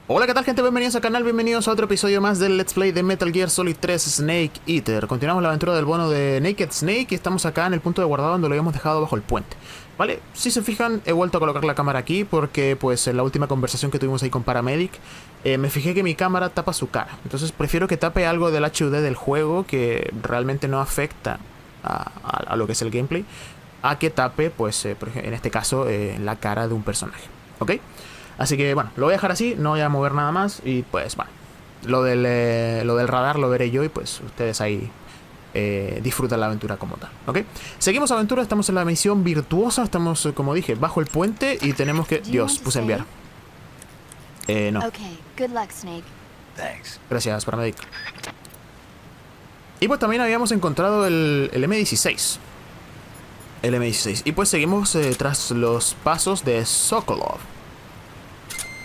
Hola, ¿qué tal, gente? Bienvenidos al canal, bienvenidos a otro episodio más del Let's Play de Metal Gear Solid 3 Snake Eater. Continuamos la aventura del bono de Naked Snake y estamos acá en el punto de guardado donde lo habíamos dejado bajo el puente. Vale, si se fijan, he vuelto a colocar la cámara aquí porque pues en la última conversación que tuvimos ahí con Paramedic me fijé que mi cámara tapa su cara. Entonces prefiero que tape algo del HUD del juego que realmente no afecta a lo que es el gameplay, a que tape, pues en este caso, la cara de un personaje. ¿Ok? Así que bueno, lo voy a dejar así, no voy a mover nada más y pues bueno, lo del radar lo veré yo y pues ustedes ahí disfrutan la aventura como tal, ¿ok? Seguimos aventura, estamos en la misión virtuosa, estamos, como dije, bajo el puente y tenemos que... Dios, puse enviar. No. Okay, good luck, Snake. Thanks. Gracias, paramedic. Y pues también habíamos encontrado el M16. El M16. Y pues seguimos tras los pasos de Sokolov.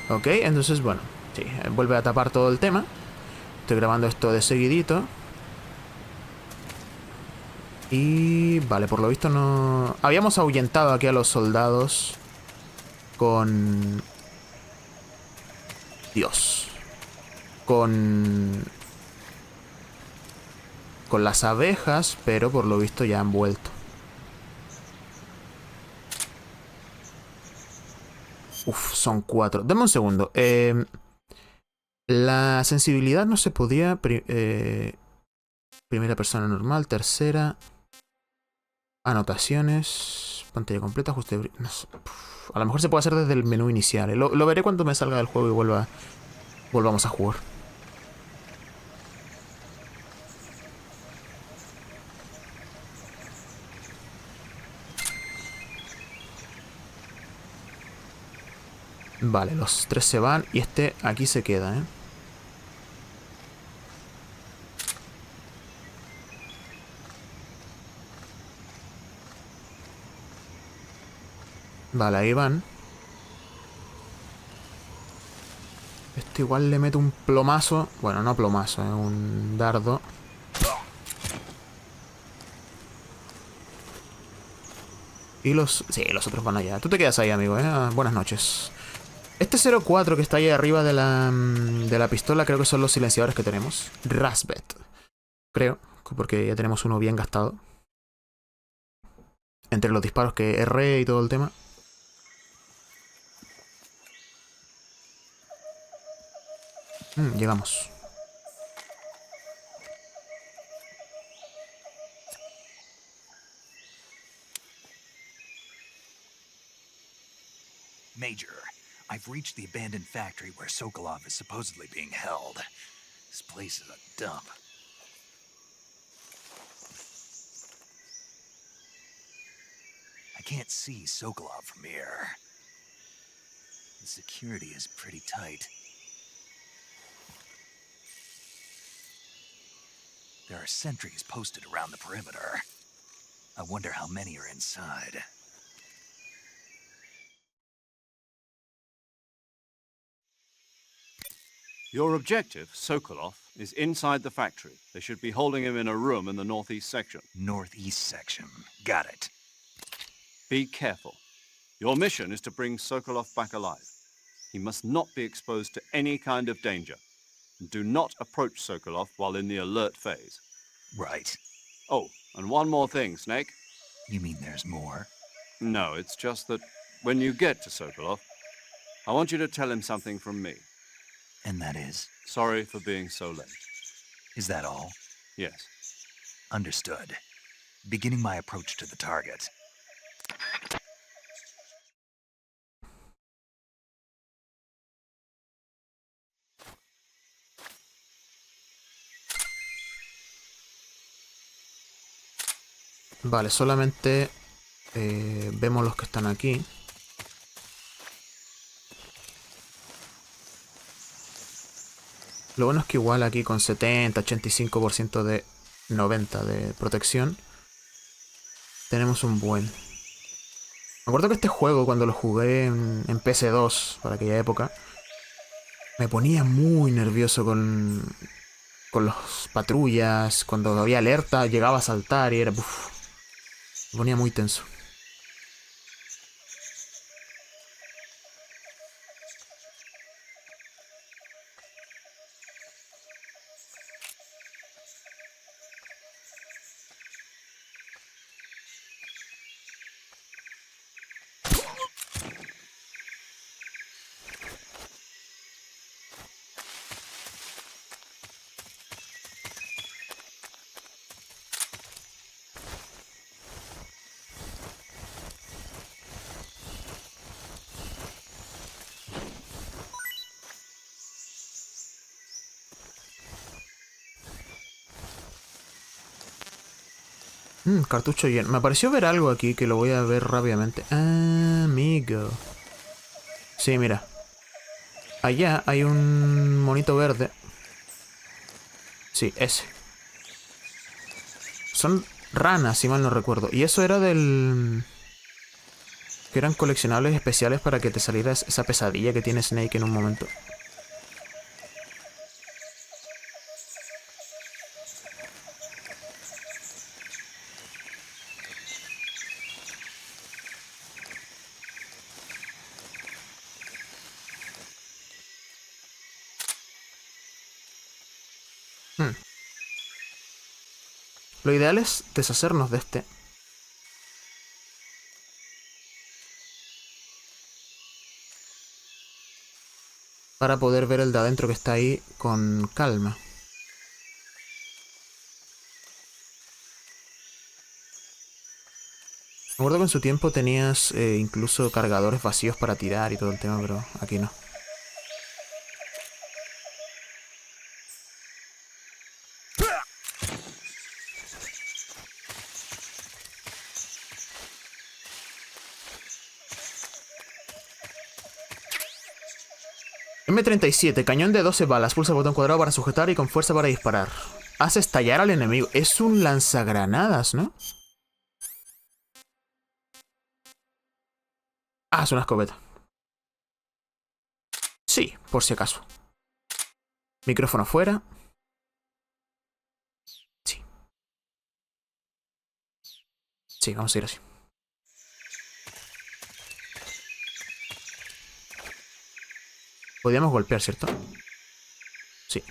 Ok, entonces bueno, sí, vuelve a tapar todo el tema. Estoy grabando esto de seguidito. Y vale, por lo visto no... Habíamos ahuyentado aquí a los soldados con... Dios. Con las abejas, pero por lo visto ya han vuelto. Uf, son 4. Dame un segundo. La sensibilidad no se podía... primera persona normal, tercera... Anotaciones... Pantalla completa, ajuste de... No sé, a lo mejor se puede hacer desde el menú inicial. Lo veré cuando me salga del juego y volvamos a jugar. Vale, los 3 se van y este aquí se queda, ¿eh? Vale, ahí van. Este igual le meto un plomazo. Bueno, no plomazo, un dardo. Y los... Sí, los otros van allá. Tú te quedas ahí, amigo, ¿eh? Buenas noches. Este 04 que está ahí arriba de la pistola creo que son los silenciadores que tenemos. Rasbet. Creo, porque ya tenemos uno bien gastado. Entre los disparos que erré y todo el tema. Llegamos. Major, I've reached the abandoned factory where Sokolov is supposedly being held. This place is a dump. I can't see Sokolov from here. The security is pretty tight. There are sentries posted around the perimeter. I wonder how many are inside. Your objective, Sokolov, is inside the factory. They should be holding him in a room in the northeast section. Northeast section. Got it. Be careful. Your mission is to bring Sokolov back alive. He must not be exposed to any kind of danger. Do not approach Sokolov while in the alert phase. Right. Oh, and one more thing, Snake. You mean there's more? No, it's just that when you get to Sokolov, I want you to tell him something from me. And that is? Sorry for being so late. Is that all? Yes. Understood. Beginning my approach to the target. Vale, solamente vemos los que están aquí. Lo bueno es que igual aquí con 70, 85% de 90 de protección tenemos un buen. Me acuerdo que este juego cuando lo jugué en PS2 para aquella época me ponía muy nervioso con las patrullas. Cuando había alerta llegaba a saltar y era... Uf, me ponía muy tenso. Cartucho lleno. Me pareció ver algo aquí que lo voy a ver rápidamente. Amigo. Sí, mira. Allá hay un monito verde. Sí, ese. Son ranas, si mal no recuerdo. Y eso era del... que eran coleccionables especiales para que te saliera esa pesadilla que tiene Snake en un momento. Lo ideal es deshacernos de este. Para poder ver el de adentro que está ahí con calma. Me acuerdo que en su tiempo tenías incluso cargadores vacíos para tirar y todo el tema, pero aquí no. M37, cañón de 12 balas, pulsa el botón cuadrado para sujetar y con fuerza para disparar. Hace estallar al enemigo. Es un lanzagranadas, ¿no? Ah, es una escopeta. Sí, por si acaso. Micrófono fuera. Sí. Sí, vamos a ir así. Podíamos golpear, ¿cierto? Sí.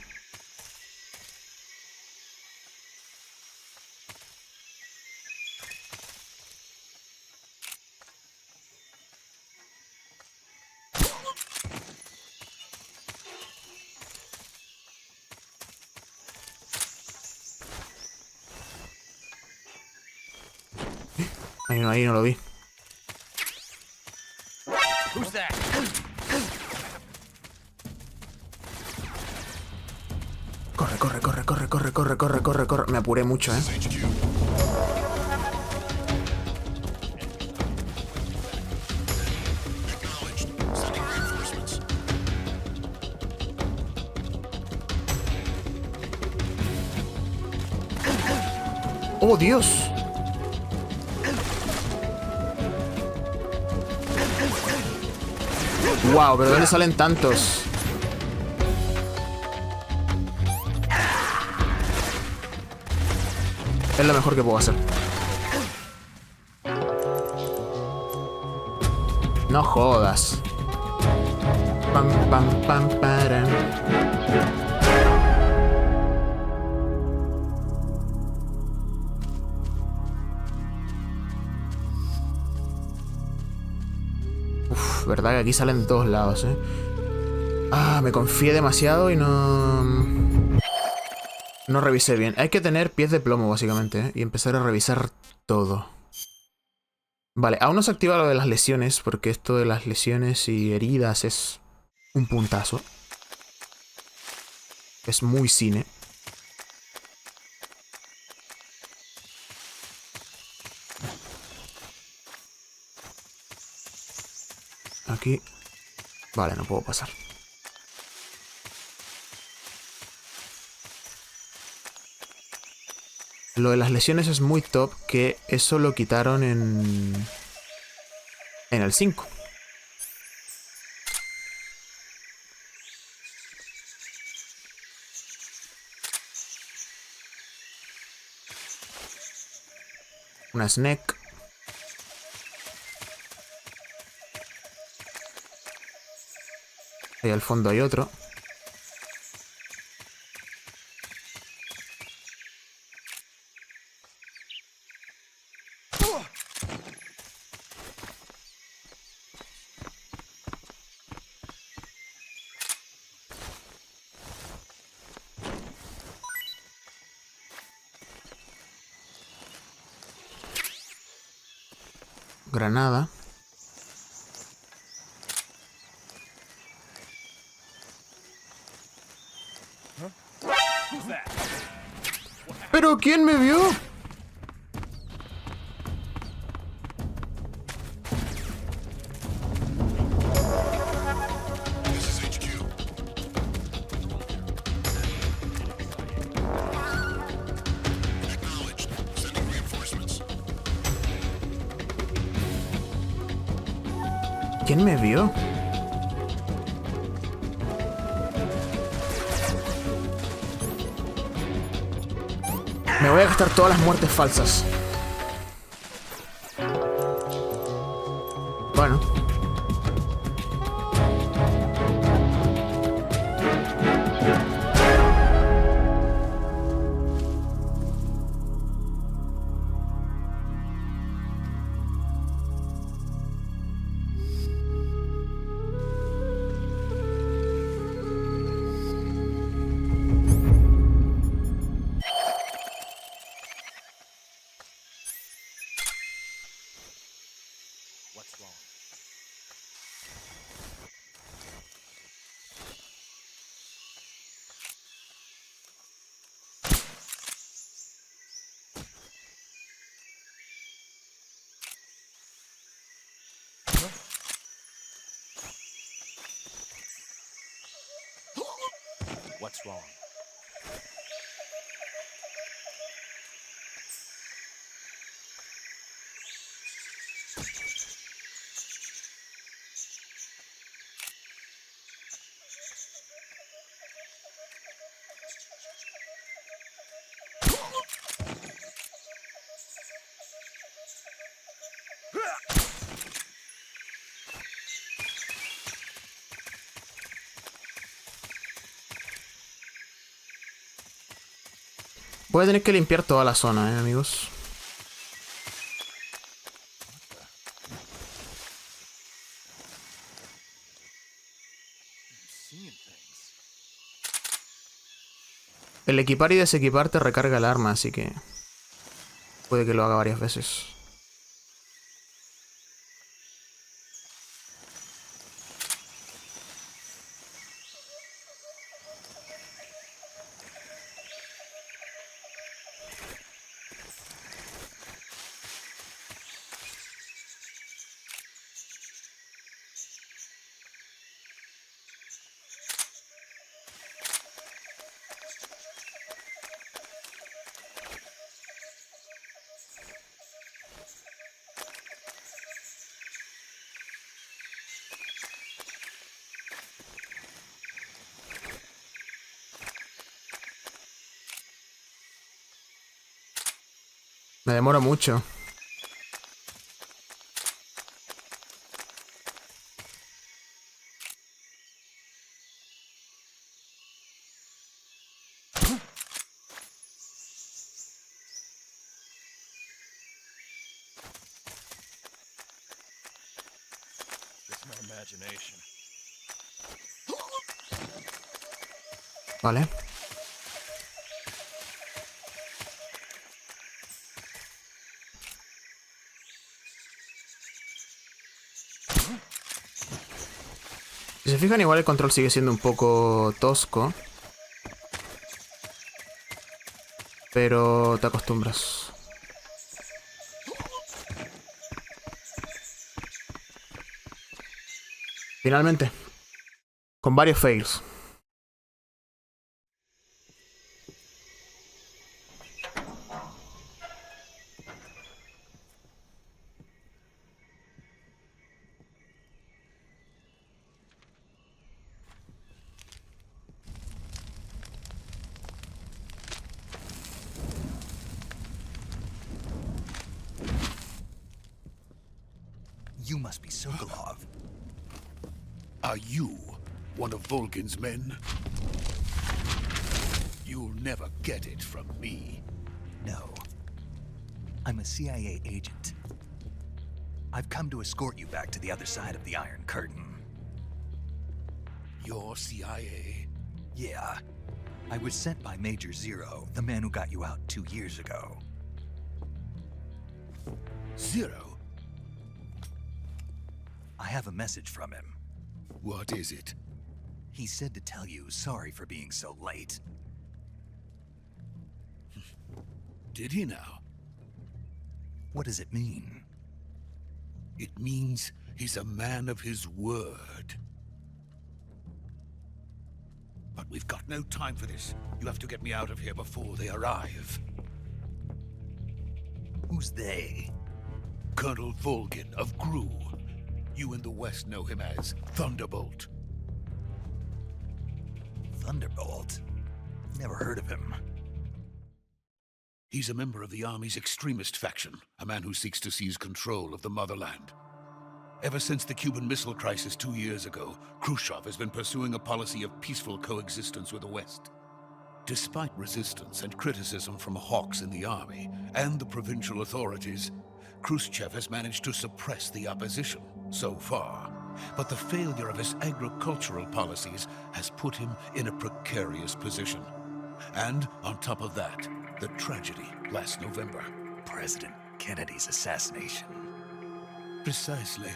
Ahí no lo vi. Corre. Me apuré mucho, ¿eh? ¡Oh, Dios! ¡Wow! ¿Pero de dónde salen tantos? Es lo mejor que puedo hacer. No jodas. Pam, param. Uf, verdad que aquí salen de todos lados, ¿eh? Ah, me confié demasiado y no revisé bien. Hay que tener pies de plomo, básicamente, ¿eh? Y empezar a revisar todo. Vale, aún no se activa lo de las lesiones, porque esto de las lesiones y heridas es un puntazo. Es muy cine. Aquí... Vale, no puedo pasar. Lo de las lesiones es muy top, que eso lo quitaron en el 5. Una snack. Ahí al fondo hay otro. Granada. ¿Pero quién me vio? ¿Quién me vio? Me voy a gastar todas las muertes falsas. Bueno. What's wrong? What's wrong? Voy a tener que limpiar toda la zona, amigos. El equipar y desequipar te recarga el arma, así que puede que lo haga varias veces. Me demora mucho. It's my imagination. Vale. Si se fijan, igual el control sigue siendo un poco tosco. Pero te acostumbras. Finalmente. Con varios fails. You must be Sokolov. Are you one of Volgin's men? You'll never get it from me. No. I'm a CIA agent. I've come to escort you back to the other side of the Iron Curtain. You're CIA? Yeah. I was sent by Major Zero, the man who got you out 2 years ago. Zero? I have a message from him. What is it? He said to tell you sorry for being so late. Did he now? What does it mean? It means he's a man of his word. But we've got no time for this. You have to get me out of here before they arrive. Who's they? Colonel Volgin of GRU. You in the West know him as Thunderbolt. Thunderbolt? Never heard of him. He's a member of the Army's extremist faction, a man who seeks to seize control of the motherland. Ever since the Cuban Missile Crisis 2 years ago, Khrushchev has been pursuing a policy of peaceful coexistence with the West. Despite resistance and criticism from hawks in the army and the provincial authorities, Khrushchev has managed to suppress the opposition so far. But the failure of his agricultural policies has put him in a precarious position. And on top of that, the tragedy last November. President Kennedy's assassination. Precisely.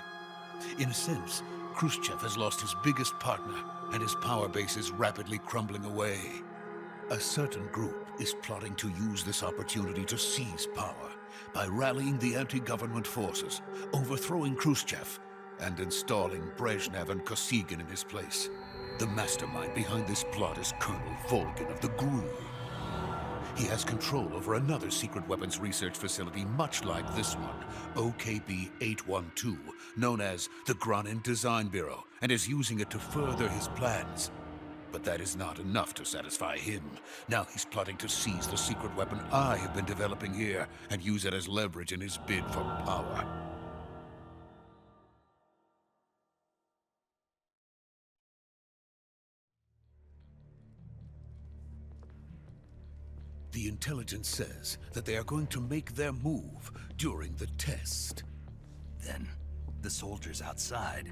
In a sense, Khrushchev has lost his biggest partner, and his power base is rapidly crumbling away. A certain group is plotting to use this opportunity to seize power by rallying the anti-government forces, overthrowing Khrushchev, and installing Brezhnev and Kosygin in his place. The mastermind behind this plot is Colonel Volgin of the GRU. He has control over another secret weapons research facility much like this one, OKB-812, known as the Granin Design Bureau, and is using it to further his plans. But that is not enough to satisfy him. Now he's plotting to seize the secret weapon I have been developing here and use it as leverage in his bid for power. The intelligence says that they are going to make their move during the test. Then, the soldiers outside.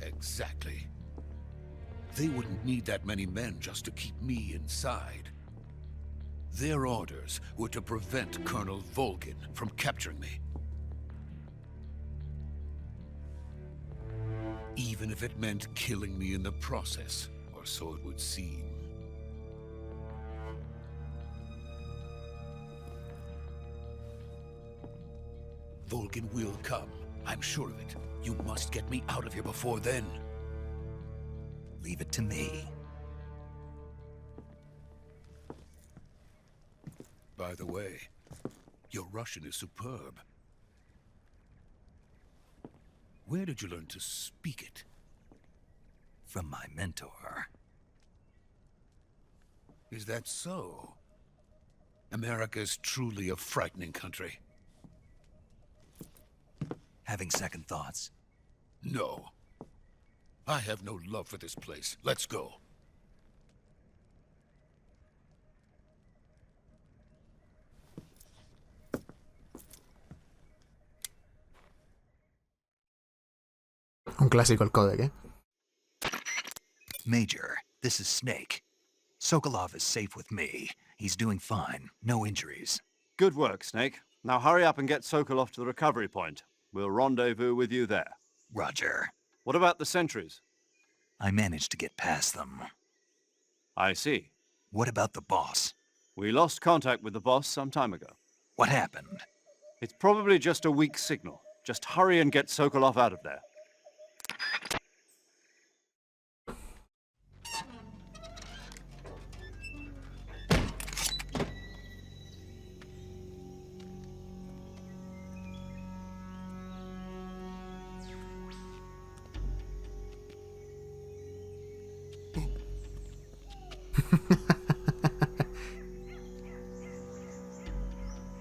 Exactly. They wouldn't need that many men just to keep me inside. Their orders were to prevent Colonel Volgin from capturing me. Even if it meant killing me in the process, or so it would seem. Volgin will come. I'm sure of it. You must get me out of here before then. Leave it to me. By the way, your Russian is superb. Where did you learn to speak it? From my mentor. Is that so? America is truly a frightening country. Having second thoughts? No. I have no love for this place. Let's go. Un clásico el codec, ¿eh? Major, this is Snake. Sokolov is safe with me. He's doing fine. No injuries. Good work, Snake. Now hurry up and get Sokolov to the recovery point. We'll rendezvous with you there. Roger. What about the sentries? I managed to get past them. I see. What about the boss? We lost contact with the boss some time ago. What happened? It's probably just a weak signal. Just hurry and get Sokolov out of there.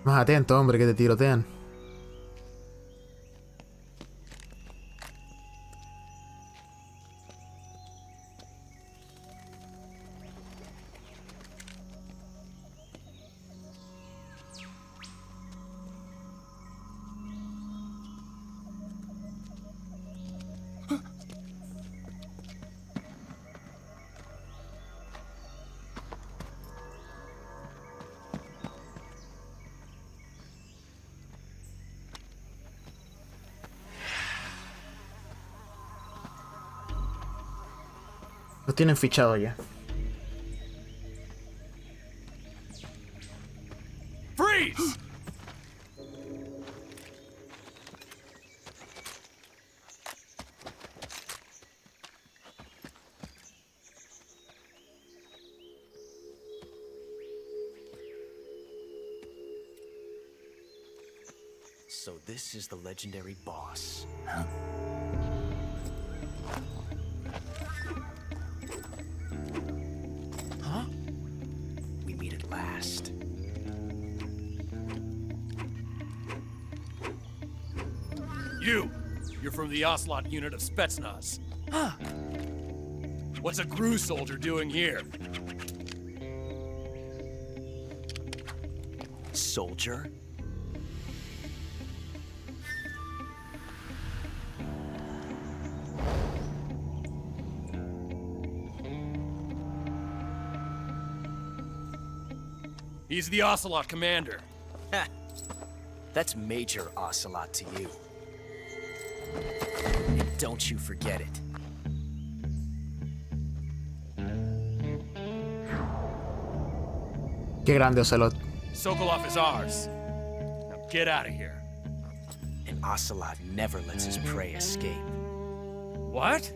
Más atento, hombre, que te tirotean. Los tienen fichado ya. Freeze! So this is the legendary boss. Huh? Huh? We meet at last. You're from the Ocelot unit of Spetsnaz. Huh. What's a GRU soldier doing here? Soldier? He's the Ocelot commander. Ha! That's Major Ocelot to you. And don't you forget it. Qué grande, Ocelot. Sokolov is ours. Now get out of here. And Ocelot never lets his prey escape. What?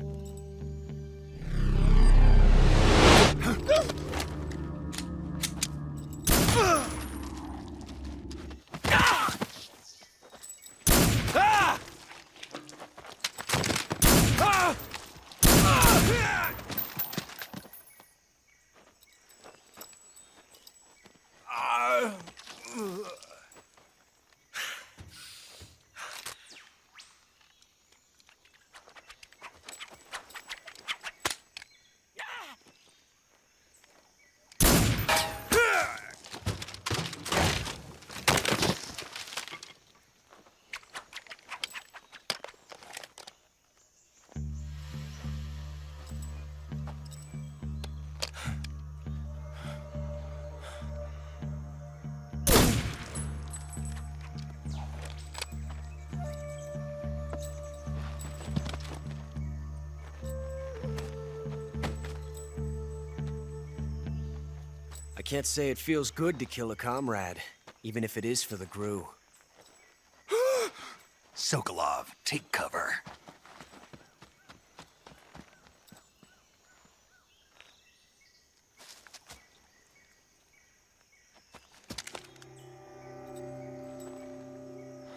I can't say it feels good to kill a comrade, even if it is for the GRU. Sokolov, take cover.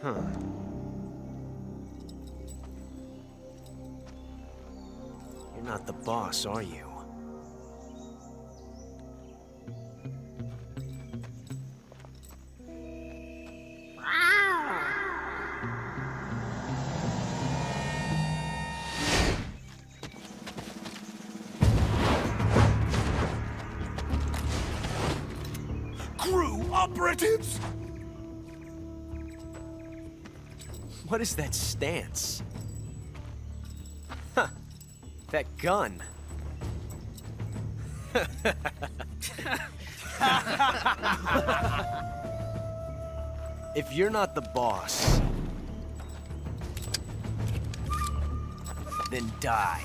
Huh. You're not the boss, are you? GRU operatives! What is that stance? Huh. That gun. If you're not the boss, then die.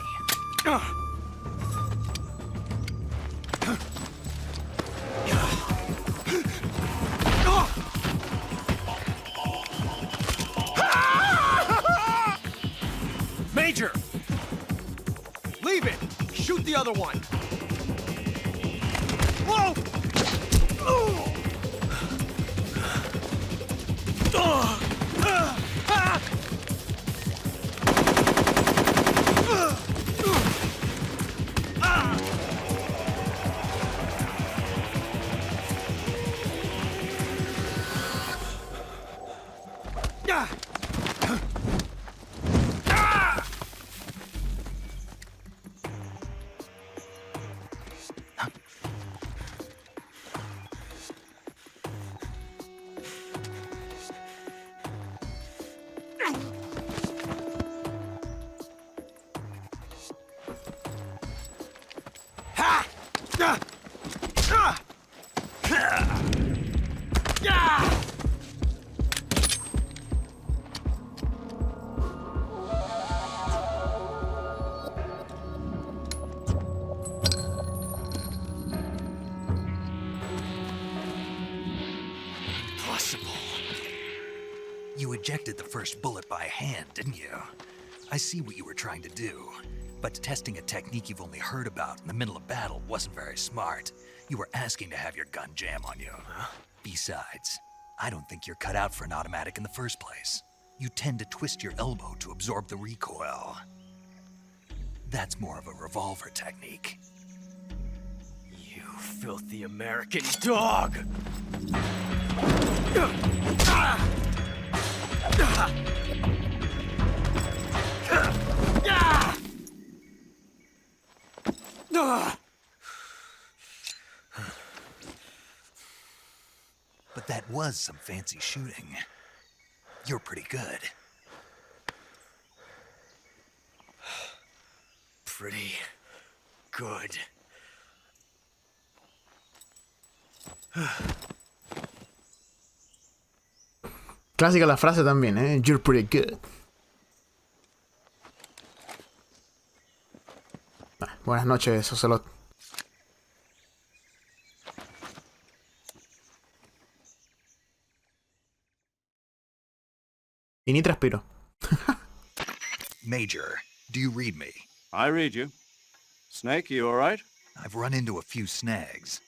Major! Leave it! Shoot the other one! Whoa! You ejected the first bullet by hand, didn't you? I see what you were trying to do. But testing a technique you've only heard about in the middle of battle wasn't very smart. You were asking to have your gun jam on you. Besides, I don't think you're cut out for an automatic in the first place. You tend to twist your elbow to absorb the recoil. That's more of a revolver technique. You filthy American dog! But that was some fancy shooting. You're pretty good. Pretty good. Clásica la frase también, ¿eh? You're pretty good. Buenas noches, Ocelot. Y ni transpiro. Major, do you read me? I read you. Snake, you all right? I've run into a few snags.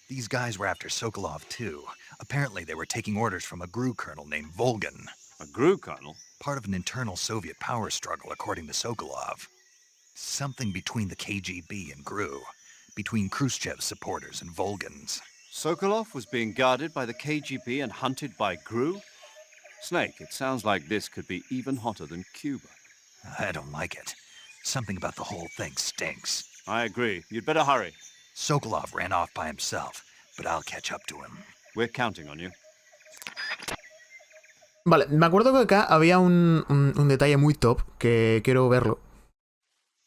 These guys were after Sokolov too. Apparently they were taking orders from a GRU colonel named Volgan. A GRU colonel? Part of an internal Soviet power struggle, according to Sokolov. Something between the KGB and GRU. Between Khrushchev's supporters and Volgan's. Sokolov was being guarded by the KGB and hunted by GRU? Snake, it sounds like this could be even hotter than Cuba. I don't like it. Something about the whole thing stinks. I agree. You'd better hurry. Sokolov ran off by himself, but I'll catch up to him. We're counting on you. Vale, me acuerdo que acá había un detalle muy top que quiero verlo.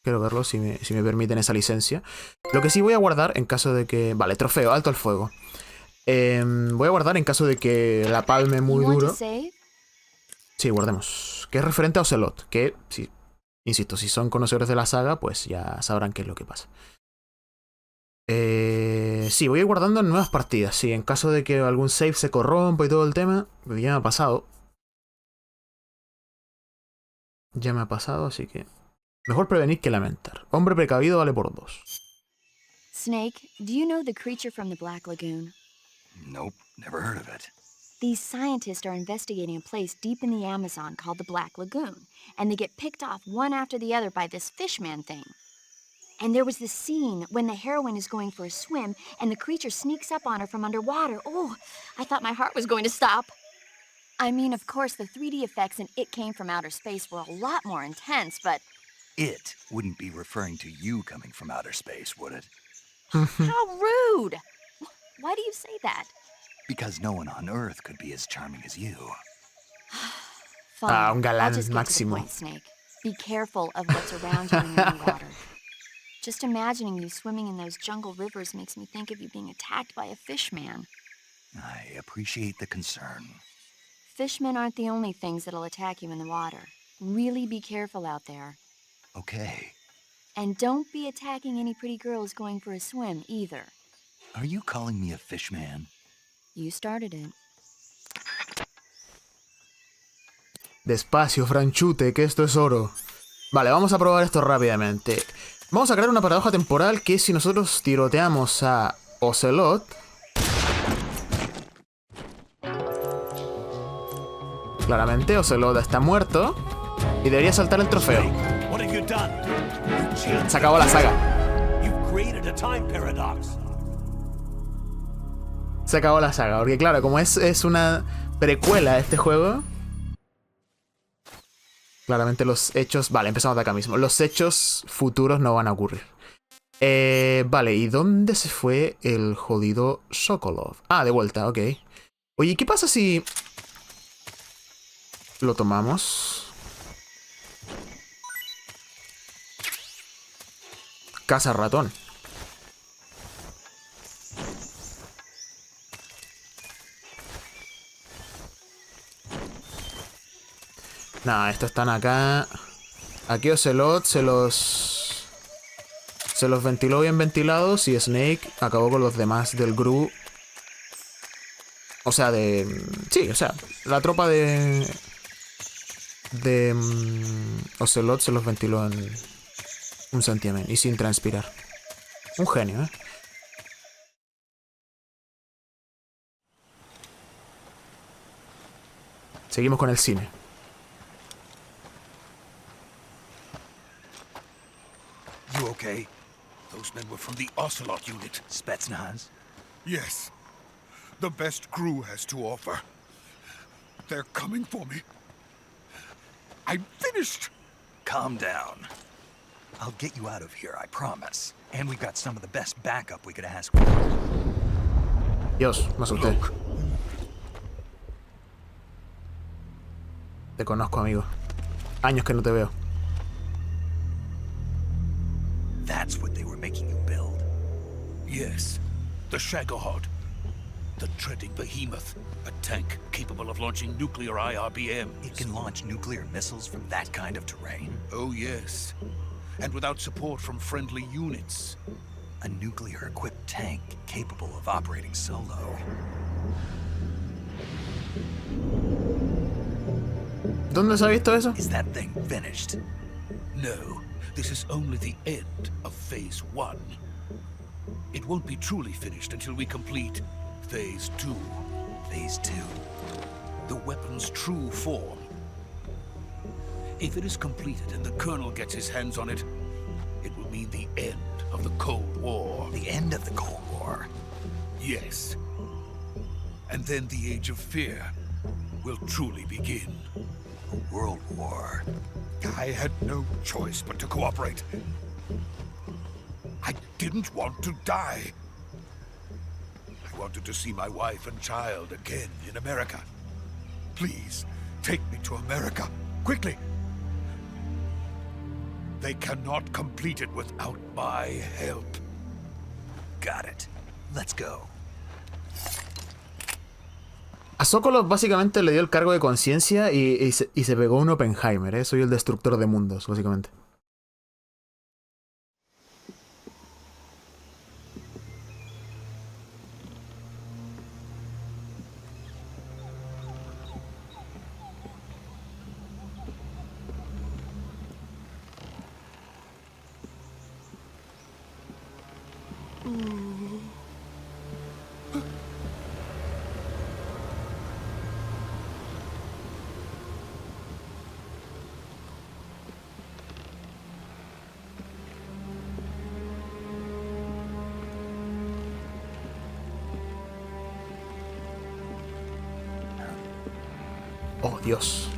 Quiero verlo si me permiten esa licencia. Lo que sí voy a guardar en caso de que... Vale, trofeo, alto al fuego. Voy a guardar en caso de que la palme muy duro. Sí, guardemos. Que es referente a Ocelot. Que, sí, insisto, si son conocedores de la saga, pues ya sabrán qué es lo que pasa. Sí, voy a ir guardando en nuevas partidas. Sí, en caso de que algún save se corrompa y todo el tema. Pues ya me ha pasado. Ya me ha pasado, así que... Mejor prevenir que lamentar. Hombre precavido vale por 2. Snake, do you know the creature from the Black Lagoon? Nope, never heard of it. These scientists are investigating a place deep in the Amazon called the Black Lagoon, and they get picked off one after the other by this fishman thing. And there was this scene when the heroine is going for a swim, and the creature sneaks up on her from underwater. Oh, I thought my heart was going to stop. I mean, of course, the 3D effects in It Came From Outer Space were a lot more intense, but... It wouldn't be referring to you coming from outer space, would it? How rude! Why do you say that? Because no one on Earth could be as charming as you. Fine. Ah, un galán I'll just get to the máximo. point, Snake. Be careful of what's around you when you're in the water. Just imagining you swimming in those jungle rivers makes me think of you being attacked by a fishman. I appreciate the concern. Fishmen aren't the only things that'll attack you in the water. Really be careful out there. Okay. And don't be attacking any pretty girls going for a swim, either. Are you calling me a fishman? You started it. Despacio, franchute, que esto es oro. Vale, vamos a probar esto rápidamente. Vamos a crear una paradoja temporal que si nosotros tiroteamos a Ocelot... Claramente Ocelot está muerto y debería saltar el trofeo. Se acabó la saga. Se acabó la saga, porque claro, como es una precuela a este juego... Claramente los hechos... Vale, empezamos de acá mismo. Los hechos futuros no van a ocurrir. Vale, ¿y dónde se fue el jodido Sokolov? Ah, de vuelta, ok. Oye, ¿qué pasa si... lo tomamos? Caza ratón. Nah, estos están acá. Aquí Ocelot se los ventiló bien ventilados y Snake acabó con los demás del GRU. O sea, sí, o sea, la tropa de Ocelot se los ventiló en un santiamén y sin transpirar. Un genio, ¿eh? seguimos con el cine. You okay? Those men were from the Ocelot unit. Spetsnaz? Yes. The best crew has to offer. They're coming for me. I'm finished. Calm down. I'll get you out of here, I promise. And we've got some of the best backup we could ask for. Dios, me asusté. Look, Te conozco, amigo. Años que no te veo. That's what they were making you build. yes, the Shagohod. The treading behemoth. A tank capable of launching nuclear IRBMs. It can launch nuclear missiles from that kind of terrain? Oh, yes. And without support from friendly units. A nuclear-equipped tank capable of operating solo. ¿Dónde se ha visto eso? Is that thing finished? No, this is only the end of Phase 1. It won't be truly finished until we complete Phase 2. Phase 2. The weapon's true form. If it is completed and the Colonel gets his hands on it, it will mean the end of the Cold War. The end of the Cold War? Yes. And then the Age of Fear will truly begin. A world war. I had no choice but to cooperate. I didn't want to die. I wanted to see my wife and child again in America. Please, take me to America, quickly. They cannot complete it without my help. Got it. Let's go. A Sokolov básicamente le dio el cargo de conciencia y se pegó un Oppenheimer, ¿eh? Soy el destructor de mundos, básicamente. Oh, Dios.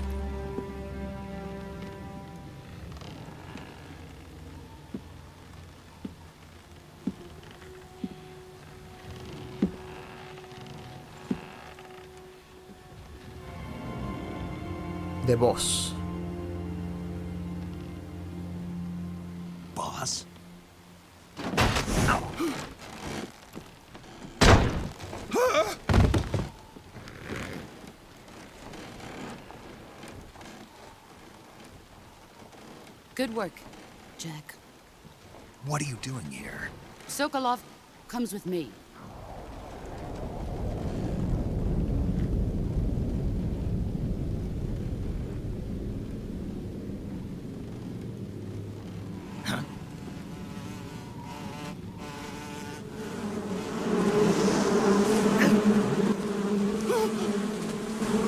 The Boss. Boss? Good work, Jack. What are you doing here? Sokolov comes with me.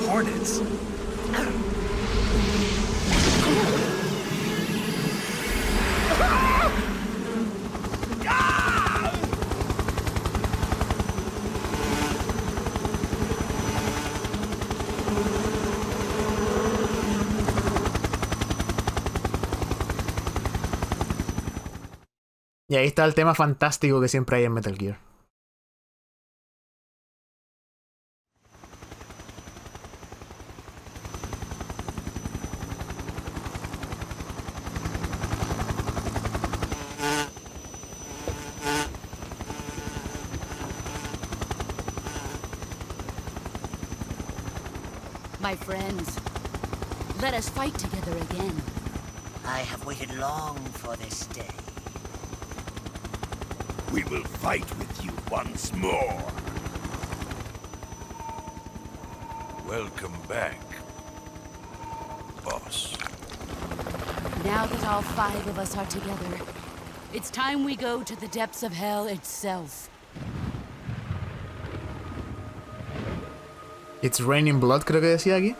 Hornets? Y ahí está el tema fantástico que siempre hay en Metal Gear. My friends, let us fight together again. I have waited long for this day. We will fight with you once more. Welcome back, boss. Now that all 5 of us are together, it's time we go to the depths of hell itself. It's raining blood, creo que decía aquí.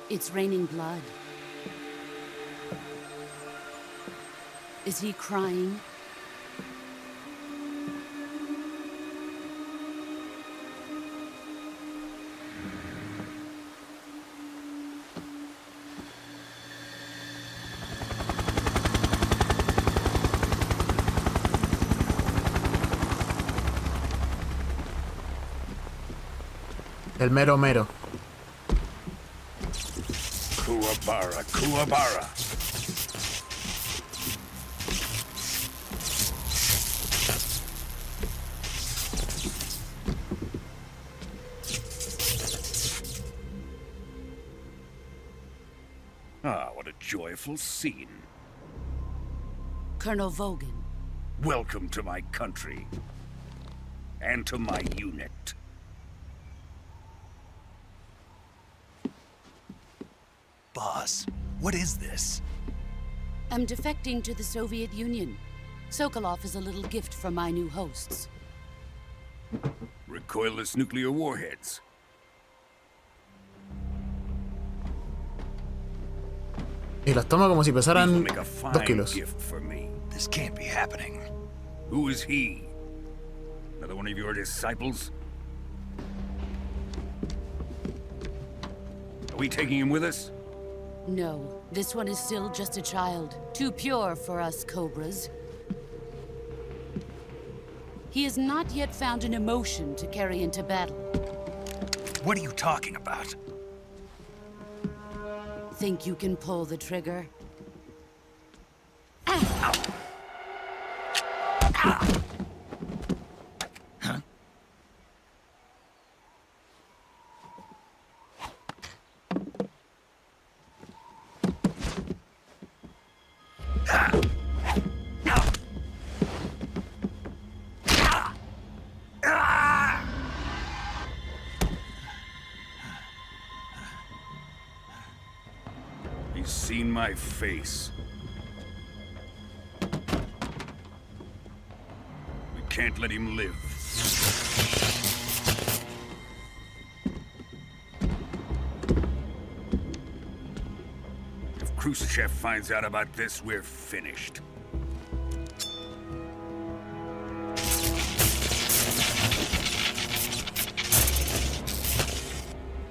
It's raining blood. Is he crying? El mero mero. Kuwabara, Kuwabara. Ah, what a joyful scene. Colonel Vogan. Welcome to my country. And to my unit. Boss, what is this? I'm defecting to the Soviet Union. Sokolov is a little gift from my new hosts. Recoilless nuclear warheads. Y las toma como si These will pesaran make a 2 fine kilos. gift for me. This can't be happening. Who is he? Another one of your disciples? Are we taking him with us? No, this one is still just a child. Too pure for us Cobras. He has not yet found an emotion to carry into battle. What are you talking about? Think you can pull the trigger? He's seen my face. We can't let him live. If Khrushchev finds out about this, we're finished.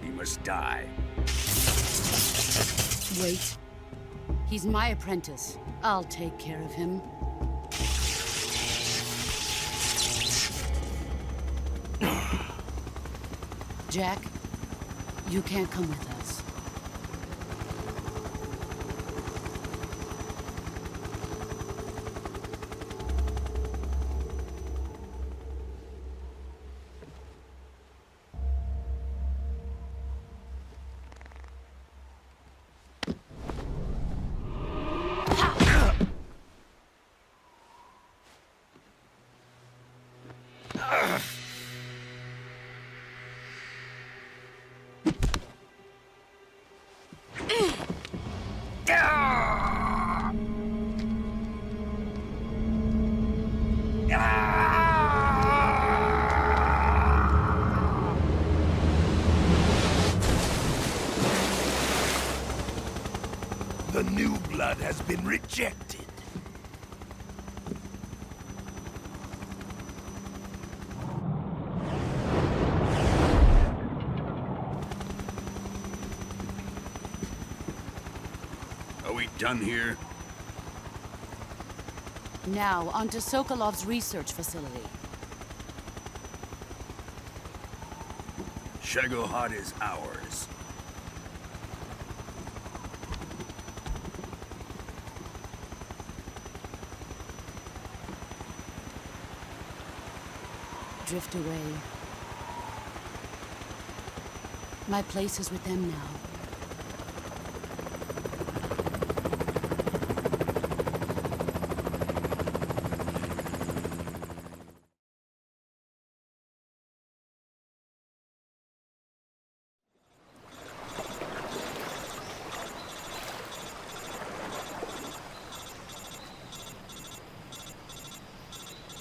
He must die. Wait. He's my apprentice. I'll take care of him. Jack, you can't come with us. The new blood has been rejected. Are we done here? Now, onto Sokolov's research facility. Shagohod is ours. Drift away. My place is with them now.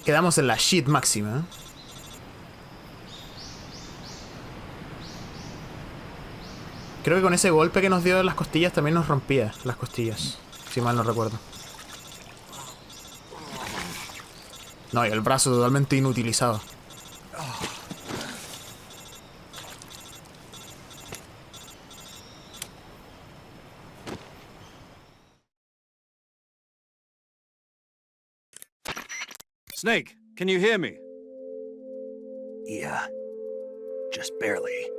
Quedamos en la shit máxima, ¿eh? Creo que con ese golpe que nos dio en las costillas también nos rompía las costillas. Si mal no recuerdo. No, y el brazo totalmente inutilizado. Snake, can you hear me? Yeah. Just barely.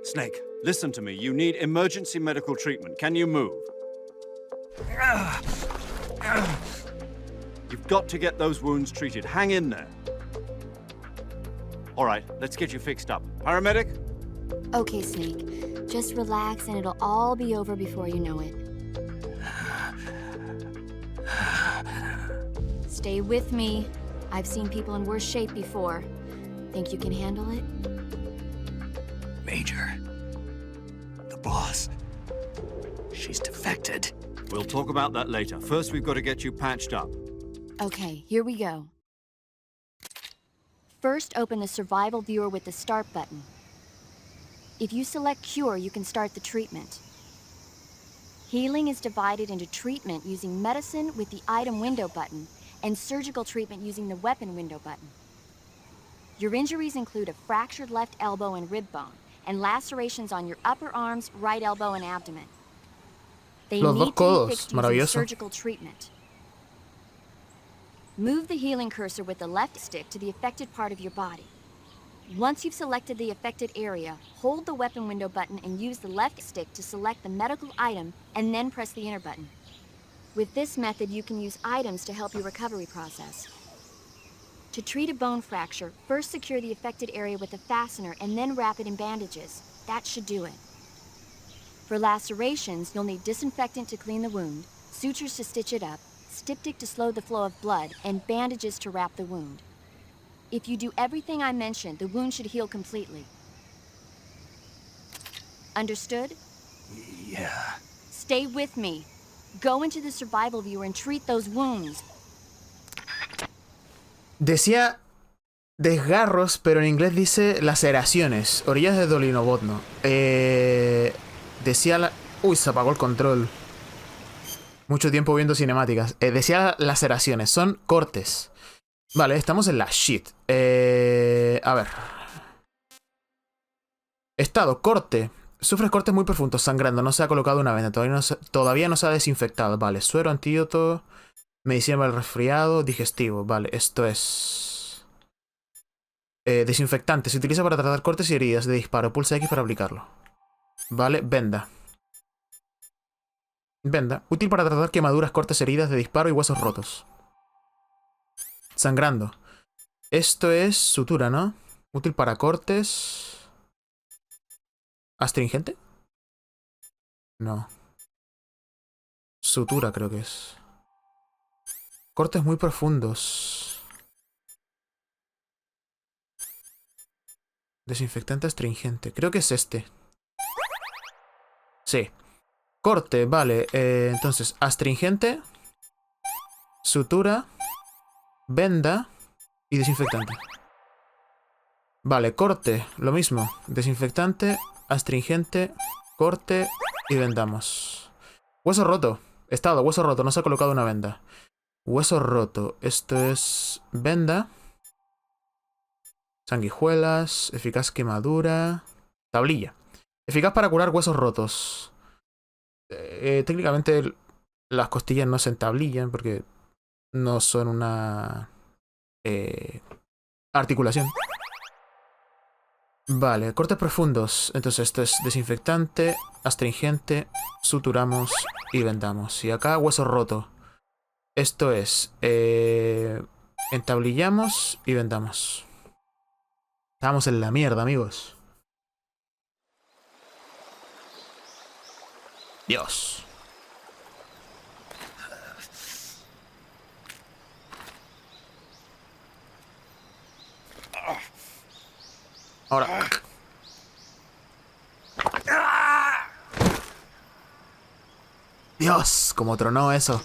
Snake, listen to me. You need emergency medical treatment. Can you move? You've got to get those wounds treated. Hang in there. All right, let's get you fixed up. Paramedic? Okay, Snake. Just relax and it'll all be over before you know it. Stay with me. I've seen people in worse shape before. Think you can handle it? Major. The boss. She's defected. We'll talk about that later. First, we've got to get you patched up. Okay, here we go. First, open the survival viewer with the start button. If you select cure, you can start the treatment. Healing is divided into treatment using medicine with the item window button and surgical treatment using the weapon window button. Your injuries include a fractured left elbow and rib bone, and lacerations on your upper arms, right elbow, and abdomen. They Los dos need to be codos, fixed using maravilloso. surgical treatment. Move the healing cursor with the left stick to the affected part of your body. Once you've selected the affected area, hold the weapon window button and use the left stick to select the medical item, and then press the enter button. With this method, you can use items to help your recovery process. To treat a bone fracture, first secure the affected area with a fastener and then wrap it in bandages. That should do it. For lacerations, you'll need disinfectant to clean the wound, sutures to stitch it up, styptic to slow the flow of blood, and bandages to wrap the wound. If you do everything I mentioned, the wound should heal completely. Understood? Yeah. Stay with me. Go into the survival viewer and treat those wounds. Decía desgarros, pero en inglés dice laceraciones. Orillas de Dolinobotno. Decía la... Uy, se apagó el control. Mucho tiempo viendo cinemáticas. Decía laceraciones. Son cortes. Vale, estamos en la shit. A ver. Estado, corte. Sufres cortes muy profundos, sangrando. No se ha colocado una venda. Todavía no se ha desinfectado. Vale, suero, antídoto. Medicina para el resfriado. Digestivo. Vale, esto es... desinfectante. Se utiliza para tratar cortes y heridas de disparo. Pulsa X para aplicarlo. Vale, venda. Venda. Útil para tratar quemaduras, cortes, heridas de disparo y huesos rotos. Sangrando. Esto es sutura, ¿no? Útil para cortes... ¿Astringente? No. Sutura creo que es. Cortes muy profundos. Desinfectante astringente. Creo que es este. Sí. Corte, vale. Entonces, astringente. Sutura. Venda. Y desinfectante. Vale, corte. Lo mismo. Desinfectante. Astringente, corte y vendamos. Hueso roto. Estado, hueso roto. No se ha colocado una venda. Hueso roto. Esto es venda. Sanguijuelas. Eficaz quemadura. Tablilla. Eficaz para curar huesos rotos. Técnicamente las costillas no se entablillan porque no son una articulación. Vale, cortes profundos. Entonces esto es desinfectante, astringente, suturamos y vendamos. Y acá hueso roto. Esto es entablillamos y vendamos. Estamos en la mierda, amigos. Dios. Ahora. Dios, como tronó eso.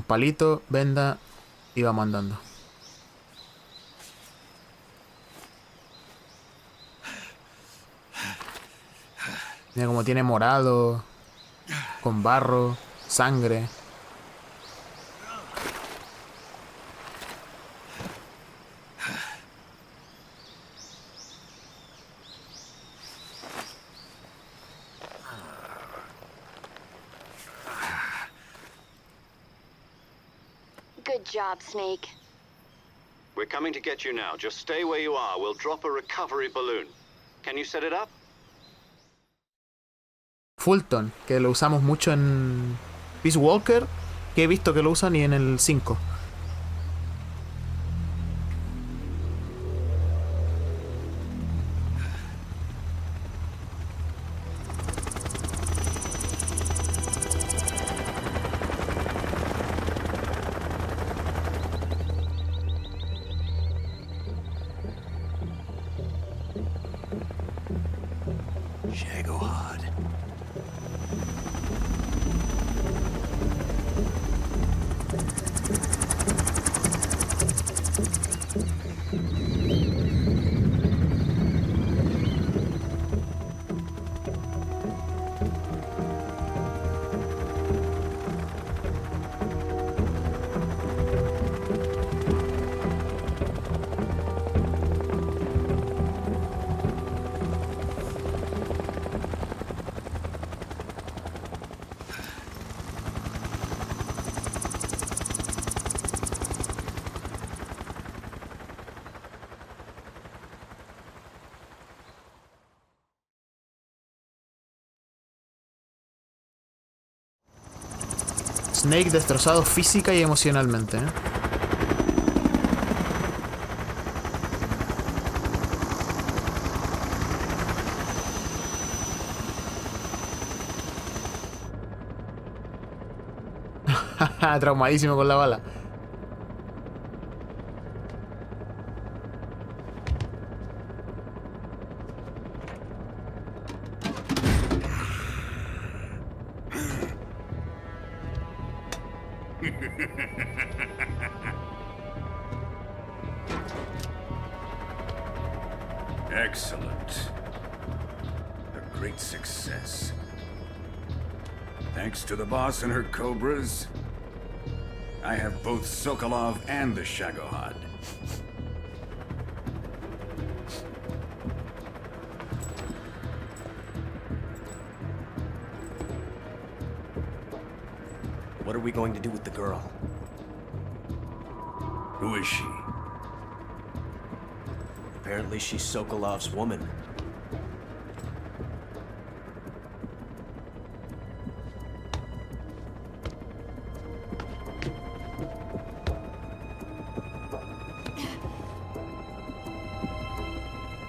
palito, venda y vamos andando. Mira como tiene morado, con barro, sangre. Good job, Snake. We're coming to get you now. Just stay where you are. We'll drop a recovery balloon. Can you set it up? Fulton, que lo usamos mucho en Peace Walker, que he visto que lo usan y en el 5. Shagohod. Snake destrozado física y emocionalmente, ¿eh? Traumadísimo con la bala. Excellent. A great success. Thanks to the boss and her cobras, I have both Sokolov and the Shagohod. What are we going to do with the girl? Who is she? Apparently she's Sokolov's woman.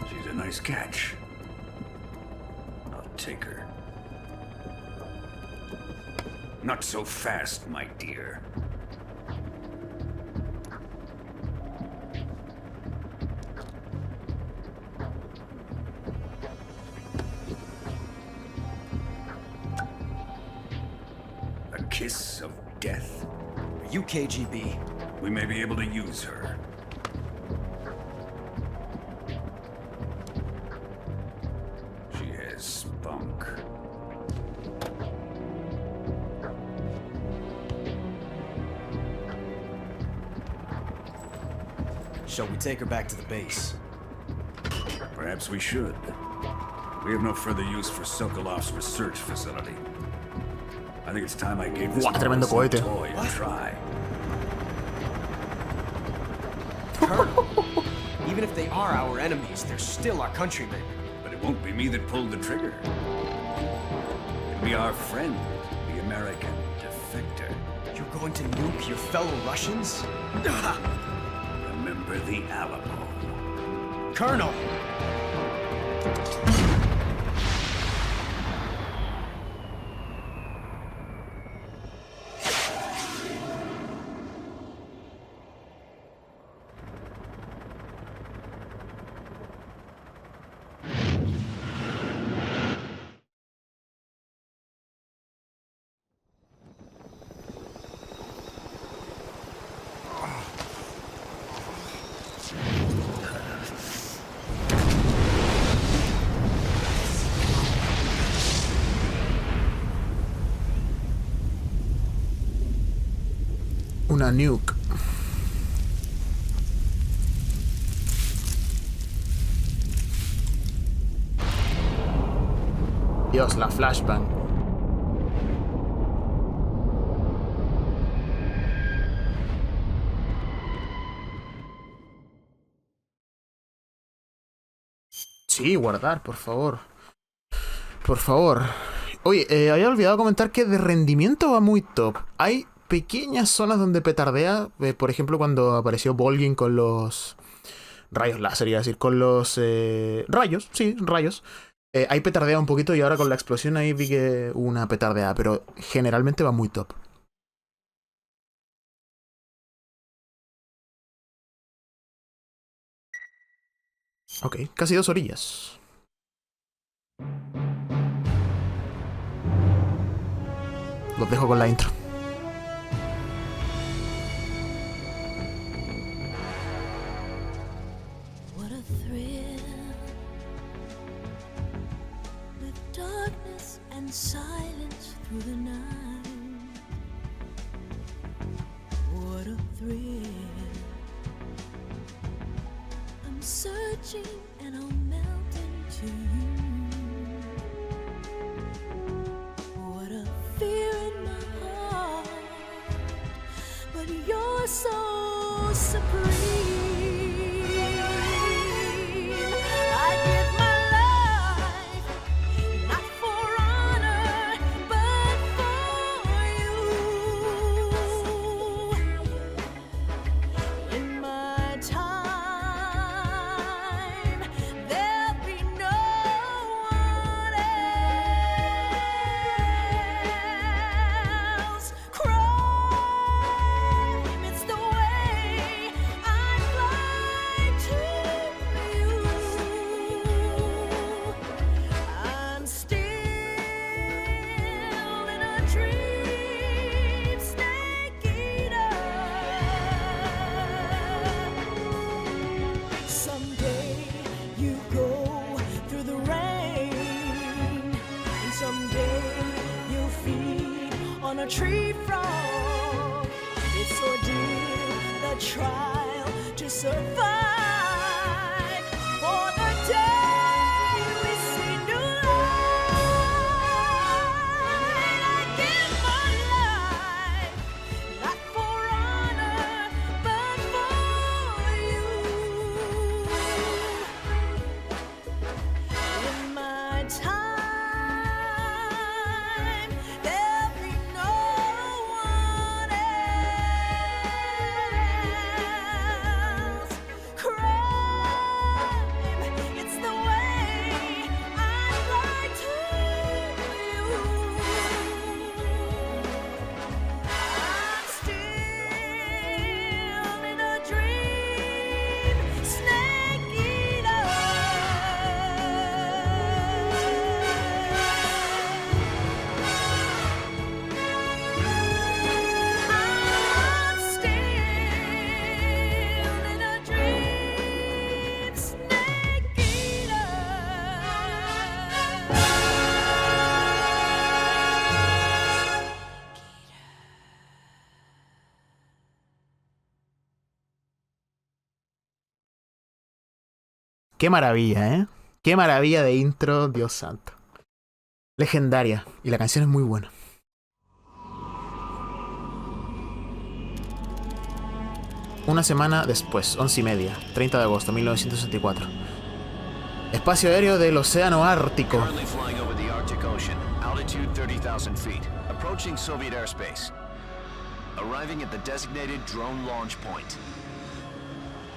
She's a nice catch. I'll take her. Not so fast, my dear. A kiss of death? Are you KGB? We may be able to use her. She has spunk. Shall we take her back to the base? Perhaps we should. We have no further use for Sokolov's research facility. I think it's time I gave this Wow, tremendo cohete. toy a try. Colonel, even if they are our enemies, they're still our countrymen. But it won't be me that pulled the trigger. It'll be our friend, the American defector. You're going to nuke your fellow Russians? Remember the Alamo. Colonel! una nuke. Dios, la flashbang. Sí, guardar, por favor. Por favor. Oye, había olvidado comentar que de rendimiento va muy top. Hay pequeñas zonas donde petardea. Por ejemplo, cuando apareció Volgin con los rayos láser, iba a decir, con los rayos. Sí, rayos. Ahí petardea un poquito y ahora con la explosión ahí vi que hubo una petardeada. Pero generalmente va muy top. Ok, casi 2 orillas. Los dejo con la intro. What a thrill, with darkness and silence through the night. What a thrill, I'm searching and I'll melt into you. What a fear in my heart, but you're so supreme. I give my life, not for honor, but for you. In my time, there'll be no one else. Crime, it's the way I fly to you. I'm still in a dream, snake eater. Someday you go through the rain, and someday you'll feed on a tree frog. It's ordeal, the trial to survive. For the day we see new light, I give my life, not for honor, but for you. In my time, there'll be no one else. Crime, it's the way I fly to you. I'm still in a dream, snake eater. I'm still in a dream, snake eater. Qué maravilla, ¿eh? Qué maravilla de intro, Dios santo. Legendaria. Y la canción es muy buena. Una semana después, 11:30, 30 de agosto, 1964. Espacio aéreo del Océano Ártico. Currently flying over the Arctic Ocean, altitude 30,000 feet, approaching Soviet airspace. Arriving at the designated drone launch point.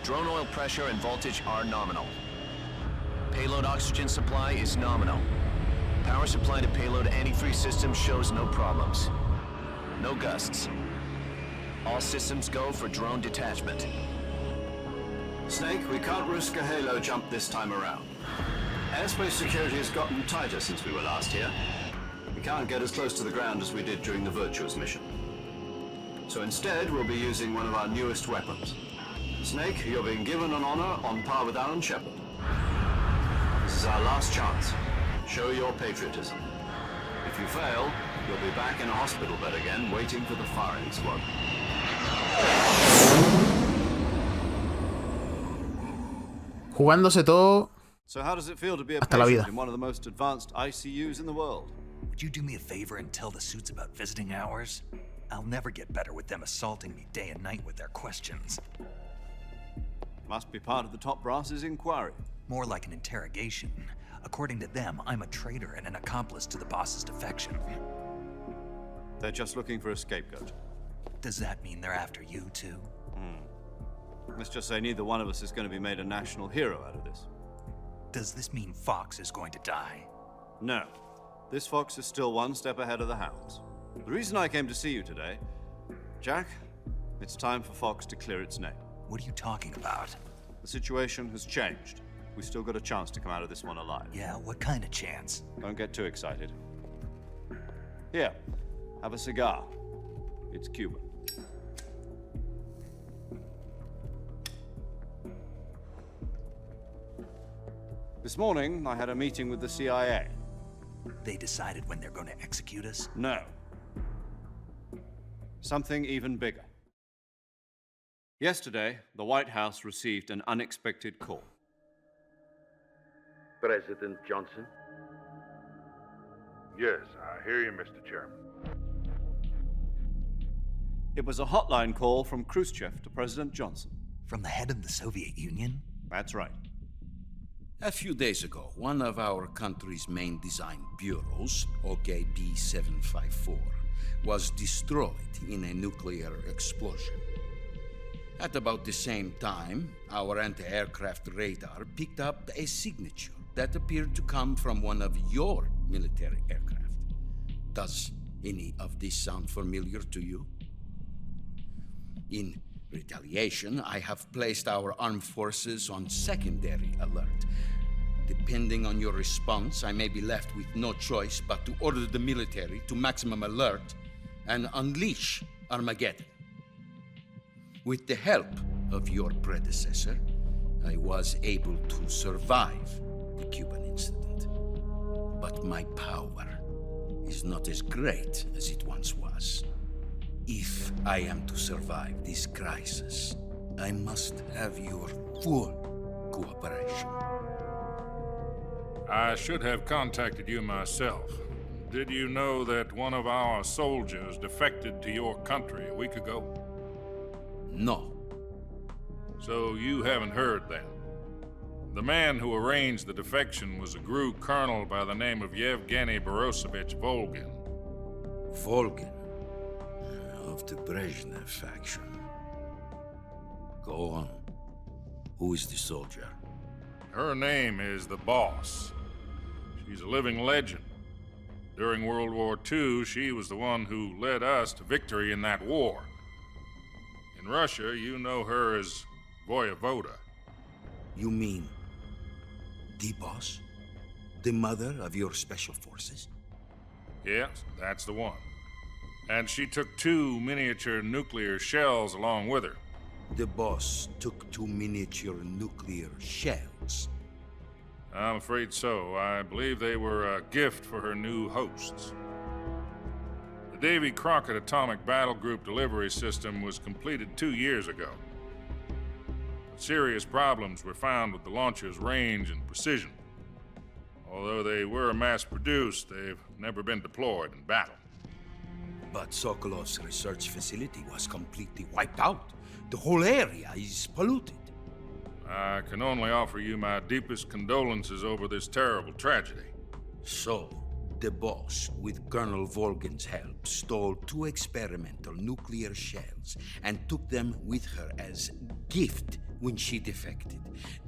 Drone oil pressure and voltage are nominal. Payload oxygen supply is nominal. Power supply to payload antifreeze system shows no problems. No gusts. All systems go for drone detachment. Snake, we can't risk a halo jump this time around. Airspace security has gotten tighter since we were last here. We can't get as close to the ground as we did during the Virtuous mission. So instead, we'll be using one of our newest weapons. Snake, you're being given an honor on par with Alan Shepard. This is our last chance. Show your patriotism. If you fail, you'll be back in a hospital bed again, waiting for the firing squad. jugándose todo So how does it feel to be a hasta la vida. patient in one of the most advanced ICUs in the world? Would you do me a favor and tell the suits about visiting hours? I'll never get better with them assaulting me day and night with their questions. Must be part of the top brass's inquiry. More like an interrogation. According to them, I'm a traitor and an accomplice to the boss's defection. They're just looking for a scapegoat. Does that mean they're after you, too? Let's just say neither one of us is going to be made a national hero out of this. Does this mean Fox is going to die? No. This fox is still one step ahead of the hounds. The reason I came to see you today, Jack, it's time for Fox to clear its name. What are you talking about? The situation has changed. We've still got a chance to come out of this one alive. Yeah, what kind of chance? Don't get too excited. Here, have a cigar. It's Cuban. This morning, I had a meeting with the CIA. They decided when they're going to execute us? No. Something even bigger. Yesterday, the White House received an unexpected call. President Johnson? Yes, I hear you, Mr. Chairman. It was a hotline call from Khrushchev to President Johnson. From the head of the Soviet Union? That's right. A few days ago, one of our country's main design bureaus, OKB 754, was destroyed in a nuclear explosion. At about the same time, our anti-aircraft radar picked up a signature that appeared to come from one of your military aircraft. Does any of this sound familiar to you? In retaliation, I have placed our armed forces on secondary alert. Depending on your response, I may be left with no choice but to order the military to maximum alert and unleash Armageddon. With the help of your predecessor, I was able to survive the Cuban incident. But my power is not as great as it once was. If I am to survive this crisis, I must have your full cooperation. I should have contacted you myself. Did you know that one of our soldiers defected to your country a week ago? No. So you haven't heard that. The man who arranged the defection was a GRU colonel by the name of Yevgeny Borosovich Volgin. Volgin? Of the Brezhnev faction. Go on. Who is the soldier? Her name is the Boss. She's a living legend. During World War II, she was the one who led us to victory in that war. In Russia, you know her as Voyevoda. You mean the Boss? The mother of your special forces? Yes, that's the one. And she took 2 miniature nuclear shells along with her. The Boss took 2 miniature nuclear shells? I'm afraid so. I believe they were a gift for her new hosts. The Davy Crockett Atomic Battle Group delivery system was completed 2 years ago. But serious problems were found with the launcher's range and precision. Although they were mass-produced, they've never been deployed in battle. But Sokolov's research facility was completely wiped out. The whole area is polluted. I can only offer you my deepest condolences over this terrible tragedy. So, the Boss, with Colonel Volgin's help, stole 2 experimental nuclear shells and took them with her as gift when she defected.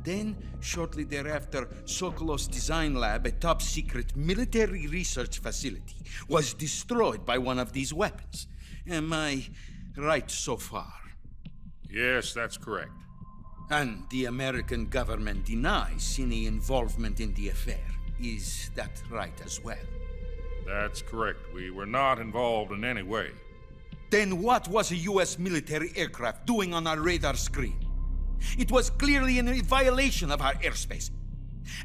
Then, shortly thereafter, Sokolov's design lab, a top-secret military research facility, was destroyed by one of these weapons. Am I right so far? Yes, that's correct. And the American government denies any involvement in the affair. Is that right as well? That's correct. We were not involved in any way. Then what was a U.S. military aircraft doing on our radar screen? It was clearly in a violation of our airspace.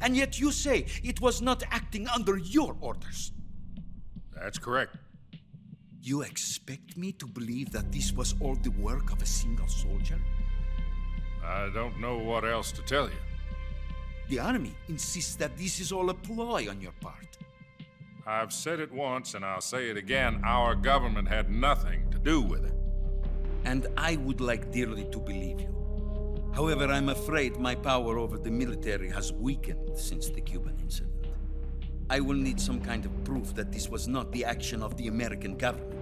And yet you say it was not acting under your orders. That's correct. You expect me to believe that this was all the work of a single soldier? I don't know what else to tell you. The army insists that this is all a ploy on your part. I've said it once and I'll say it again. Our government had nothing to do with it. And I would like dearly to believe you. However, I'm afraid my power over the military has weakened since the Cuban incident. I will need some kind of proof that this was not the action of the American government.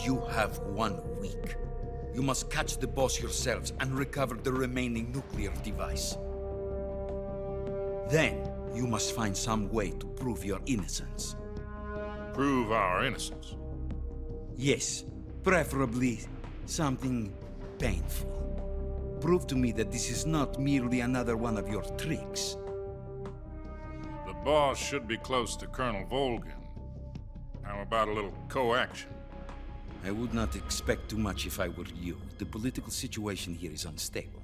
You have 1 week. You must catch the boss yourselves and recover the remaining nuclear device. Then, you must find some way to prove your innocence. Prove our innocence? Yes, preferably something painful. Prove to me that this is not merely another one of your tricks. The boss should be close to Colonel Volgin. How about a little coaction? I would not expect too much if I were you. The political situation here is unstable.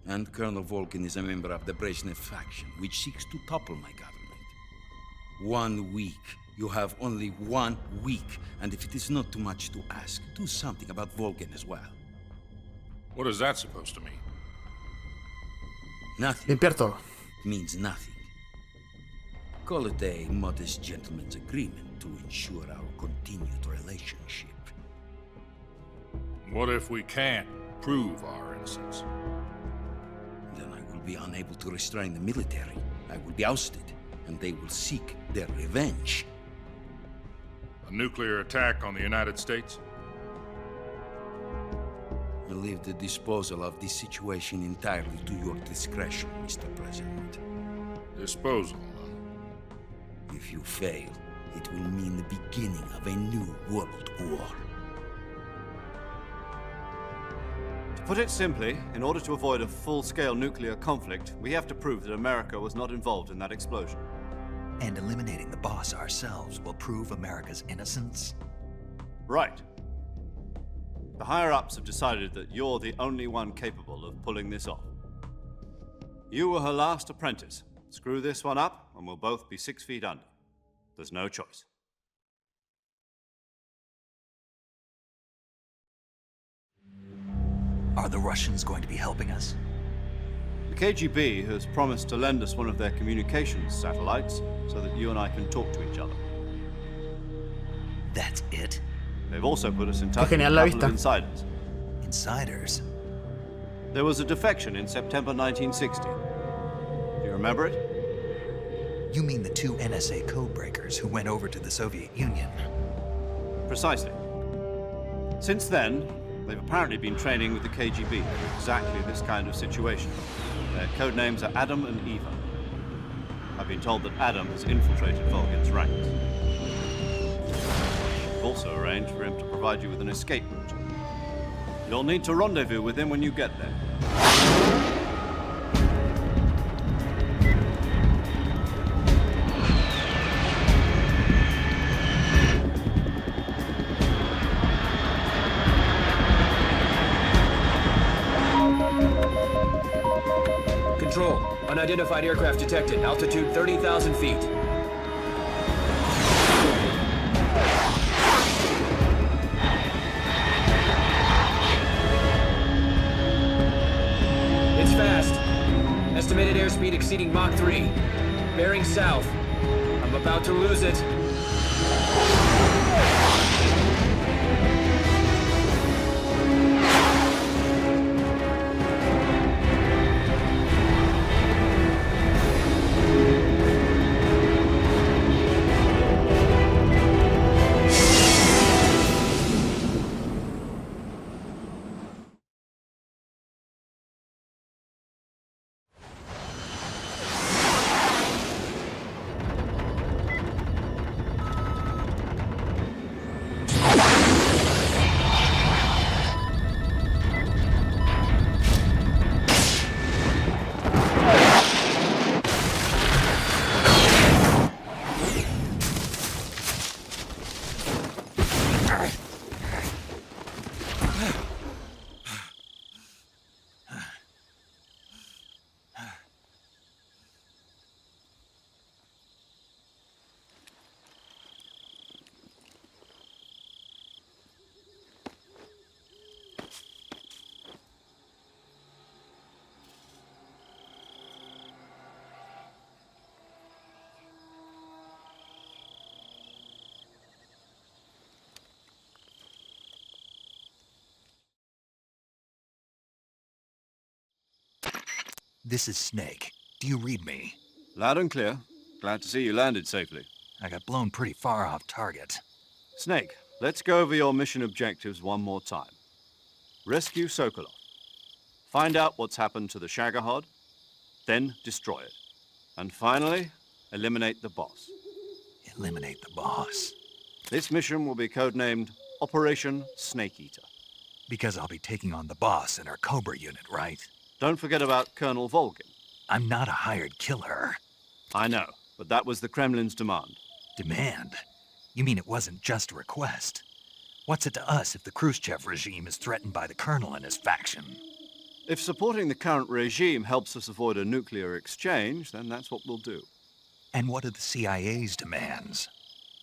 And Colonel Volgin is a member of the Brezhnev faction, which seeks to topple my government. 1 week. You have only 1 week. And if it is not too much to ask, do something about Volgin as well. What is that supposed to mean? Nothing. Limpiar todo. Means nothing. Call it a modest gentleman's agreement to ensure our continued relationship. What if we can't prove our innocence? Then I will be unable to restrain the military. I will be ousted, and they will seek their revenge. A nuclear attack on the United States? I leave the disposal of this situation entirely to your discretion, Mr. President. Disposal, huh? If you fail, it will mean the beginning of a new world war. To put it simply, in order to avoid a full-scale nuclear conflict, we have to prove that America was not involved in that explosion. And eliminating the boss ourselves will prove America's innocence? Right. The higher-ups have decided that you're the only one capable of pulling this off. You were her last apprentice. Screw this one up, and we'll both be 6 feet under. There's no choice. Are the Russians going to be helping us? The KGB has promised to lend us one of their communications satellites so that you and I can talk to each other. That's it? They've also put us in touch with a couple of insiders. Insiders? There was a defection in September 1960. Do you remember it? You mean the 2 NSA codebreakers who went over to the Soviet Union? Precisely. Since then, they've apparently been training with the KGB for exactly this kind of situation. Their code names are Adam and Eva. I've been told that Adam has infiltrated Volgin's ranks. We've also arranged for him to provide you with an escape route. You'll need to rendezvous with him when you get there. Control. Unidentified aircraft detected. Altitude 30,000 feet. It's fast. Estimated airspeed exceeding Mach 3. Bearing south. I'm about to lose it. This is Snake. Do you read me? Loud and clear. Glad to see you landed safely. I got blown pretty far off target. Snake, let's go over your mission objectives one more time. Rescue Sokolov. Find out what's happened to the Shagohod, then destroy it. And finally, eliminate the boss. Eliminate the boss. This mission will be codenamed Operation Snake Eater. Because I'll be taking on the boss in our Cobra unit, right? Don't forget about Colonel Volgin. I'm not a hired killer. I know, but that was the Kremlin's demand. Demand? You mean it wasn't just a request? What's it to us if the Khrushchev regime is threatened by the Colonel and his faction? If supporting the current regime helps us avoid a nuclear exchange, then that's what we'll do. And what are the CIA's demands?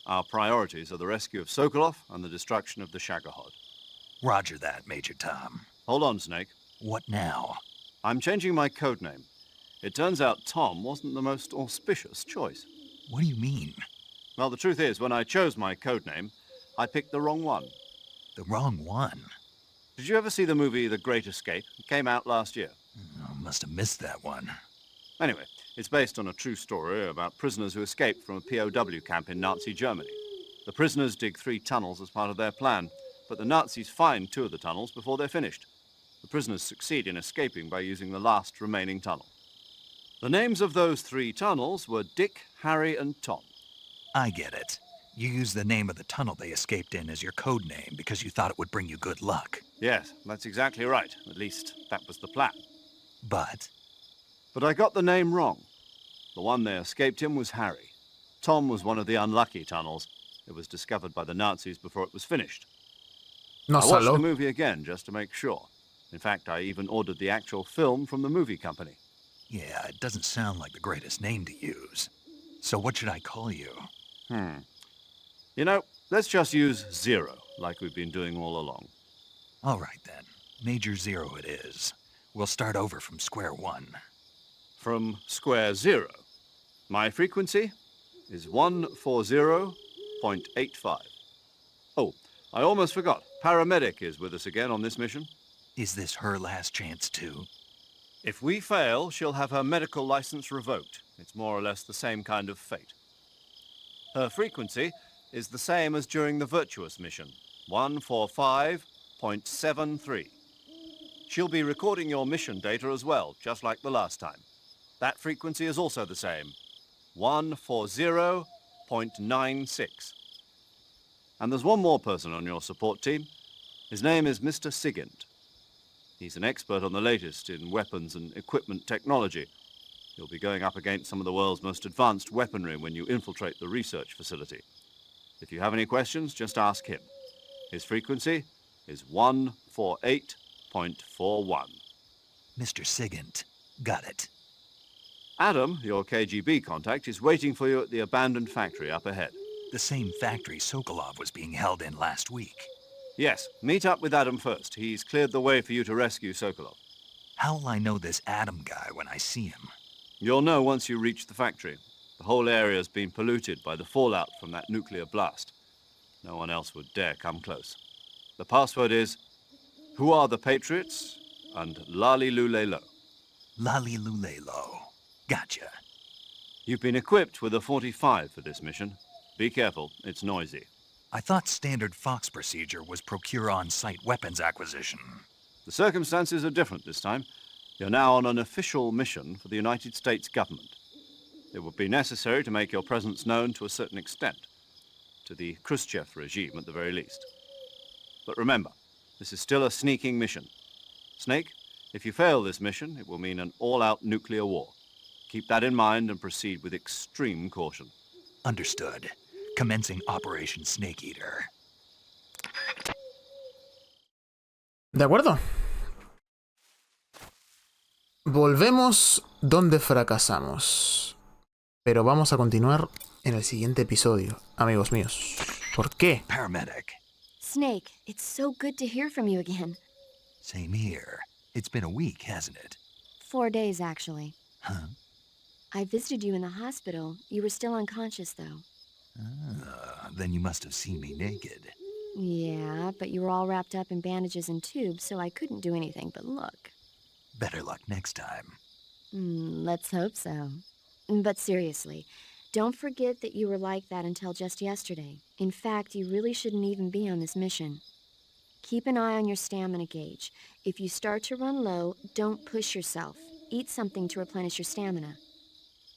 Our priorities are the rescue of Sokolov and the destruction of the Shagohod. Roger that, Major Tom. Hold on, Snake. What now? I'm changing my codename. It turns out Tom wasn't the most auspicious choice. What do you mean? Well, the truth is, when I chose my codename, I picked the wrong one. The wrong one? Did you ever see the movie The Great Escape? It came out last year. Oh, must have missed that one. Anyway, it's based on a true story about prisoners who escaped from a POW camp in Nazi Germany. The prisoners dig 3 tunnels as part of their plan, but the Nazis find 2 of the tunnels before they're finished. The prisoners succeed in escaping by using the last remaining tunnel. The names of those 3 tunnels were Dick, Harry, and Tom. I get it. You used the name of the tunnel they escaped in as your code name because you thought it would bring you good luck. Yes, that's exactly right. At least, that was the plan. But I got the name wrong. The one they escaped in was Harry. Tom was one of the unlucky tunnels. It was discovered by the Nazis before it was finished. No I watched solo. the movie again just to make sure. In fact, I even ordered the actual film from the movie company. yeah, it doesn't sound like the greatest name to use. So what should I call you? You know, let's just use Zero, like we've been doing all along. All right, then. Major Zero it is. We'll start over from square one. From square 0. My frequency is 140.85. Oh, I almost forgot. Paramedic is with us again on this mission. Is this her last chance, too? If we fail, she'll have her medical license revoked. It's more or less the same kind of fate. Her frequency is the same as during the Virtuous mission, 145.73. She'll be recording your mission data as well, just like the last time. That frequency is also the same, 140.96. And there's one more person on your support team. His name is Mr. Sigint. He's an expert on the latest in weapons and equipment technology. You'll be going up against some of the world's most advanced weaponry when you infiltrate the research facility. If you have any questions, just ask him. His frequency is 148.41. Mr. Sigint. Got it. Adam, your KGB contact, is waiting for you at the abandoned factory up ahead. The same factory Sokolov was being held in last week. Yes, meet up with Adam first. He's cleared the way for you to rescue Sokolov. How will I know this Adam guy when I see him? You'll know once you reach the factory. The whole area's been polluted by the fallout from that nuclear blast. No one else would dare come close. The password is, "Who are the Patriots?" and Lali Lule Lo. Lali Lule Lo. Gotcha. You've been equipped with a 45 for this mission. Be careful, it's noisy. I thought standard Fox procedure was procure on-site weapons acquisition. The circumstances are different this time. You're now on an official mission for the United States government. It would be necessary to make your presence known to a certain extent, to the Khrushchev regime at the very least. But remember, this is still a sneaking mission. Snake, if you fail this mission, it will mean an all-out nuclear war. Keep that in mind and proceed with extreme caution. Understood. Commencing Operation Snake Eater. De acuerdo. Volvemos donde fracasamos. Pero vamos a continuar en el siguiente episodio, amigos míos. ¿Por qué? Paramedic. Snake, it's so good to hear from you again. Same here. It's been a week, hasn't it? 4 days, actually. Huh? I visited you in the hospital. You were still unconscious, though. Then you must have seen me naked. Yeah, but you were all wrapped up in bandages and tubes, so I couldn't do anything but look. Better luck next time. Let's hope so. But seriously, don't forget that you were like that until just yesterday. In fact, you really shouldn't even be on this mission. Keep an eye on your stamina gauge. If you start to run low, don't push yourself. Eat something to replenish your stamina.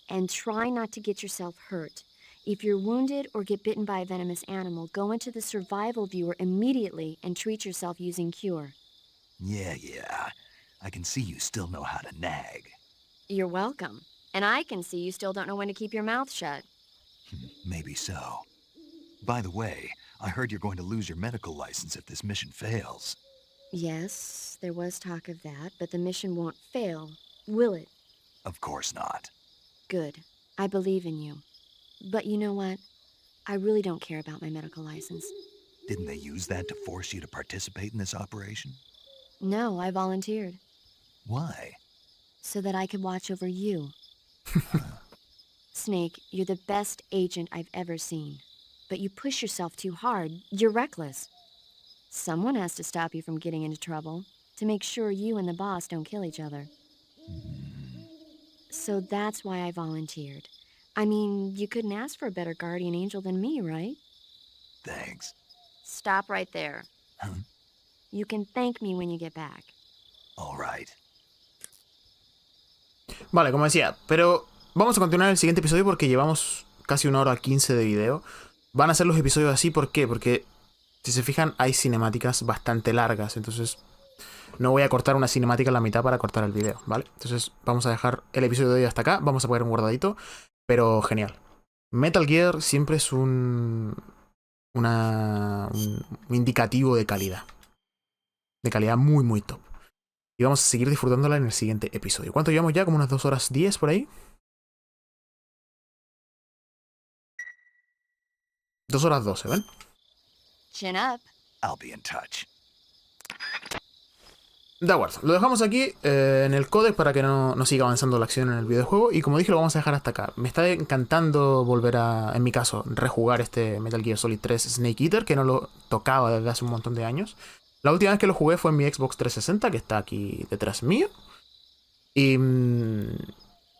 And try not to get yourself hurt. If you're wounded or get bitten by a venomous animal, go into the survival viewer immediately and treat yourself using cure. Yeah. I can see you still know how to nag. You're welcome. And I can see you still don't know when to keep your mouth shut. Maybe so. By the way, I heard you're going to lose your medical license if this mission fails. Yes, there was talk of that, but the mission won't fail, will it? Of course not. Good. I believe in you. But you know what? I really don't care about my medical license. Didn't they use that to force you to participate in this operation? No, I volunteered. Why? So that I could watch over you. Snake, you're the best agent I've ever seen. But you push yourself too hard. You're reckless. Someone has to stop you from getting into trouble, to make sure you and the boss don't kill each other. So that's why I volunteered. I mean, you couldn't ask for a better guardian angel than me, right? Thanks. Stop right there. Huh? You can thank me when you get back. All right. Vale, como decía, pero vamos a continuar el siguiente episodio porque llevamos casi 1 hora 15 de video. Van a ser los episodios así, ¿por qué? Porque, si se fijan, hay cinemáticas bastante largas, entonces no voy a cortar una cinemática a la mitad para cortar el video, ¿vale? Entonces vamos a dejar el episodio de hoy hasta acá, vamos a poner un guardadito, pero genial. Metal Gear siempre es un indicativo de calidad. De calidad muy, muy top. Y vamos a seguir disfrutándola en el siguiente episodio. ¿Cuánto llevamos ya? ¿Como unas 2 horas 10 por ahí? 2 horas 12, ¿ven? Chin up. I'll be in touch. De acuerdo, lo dejamos aquí en el códec para que no siga avanzando la acción en el videojuego. Y como dije, lo vamos a dejar hasta acá. Me está encantando volver a, en mi caso, rejugar este Metal Gear Solid 3 Snake Eater, que no lo tocaba desde hace un montón de años. La última vez que lo jugué fue en mi Xbox 360, que está aquí detrás mío. Y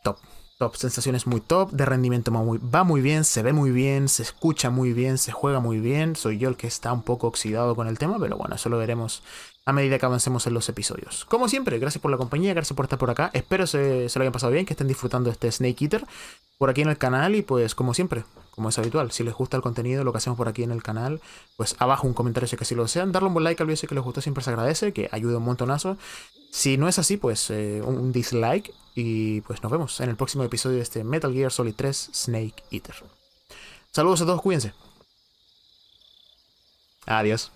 top, sensaciones muy top, de rendimiento va muy bien, se ve muy bien, se escucha muy bien, se juega muy bien. Soy yo el que está un poco oxidado con el tema, pero bueno, eso lo veremos a medida que avancemos en los episodios. Como siempre, gracias por la compañía, gracias por estar por acá. Espero se lo hayan pasado bien, que estén disfrutando de este Snake Eater por aquí en el canal. Y pues como siempre, como es habitual, si les gusta el contenido, lo que hacemos por aquí en el canal, pues abajo un comentario si que así lo desean, darle un buen like al video si que les gustó, siempre se agradece, que ayuda un montonazo. Si no es así, pues un dislike. Y pues nos vemos en el próximo episodio de este Metal Gear Solid 3 Snake Eater. Saludos a todos, cuídense. Adiós.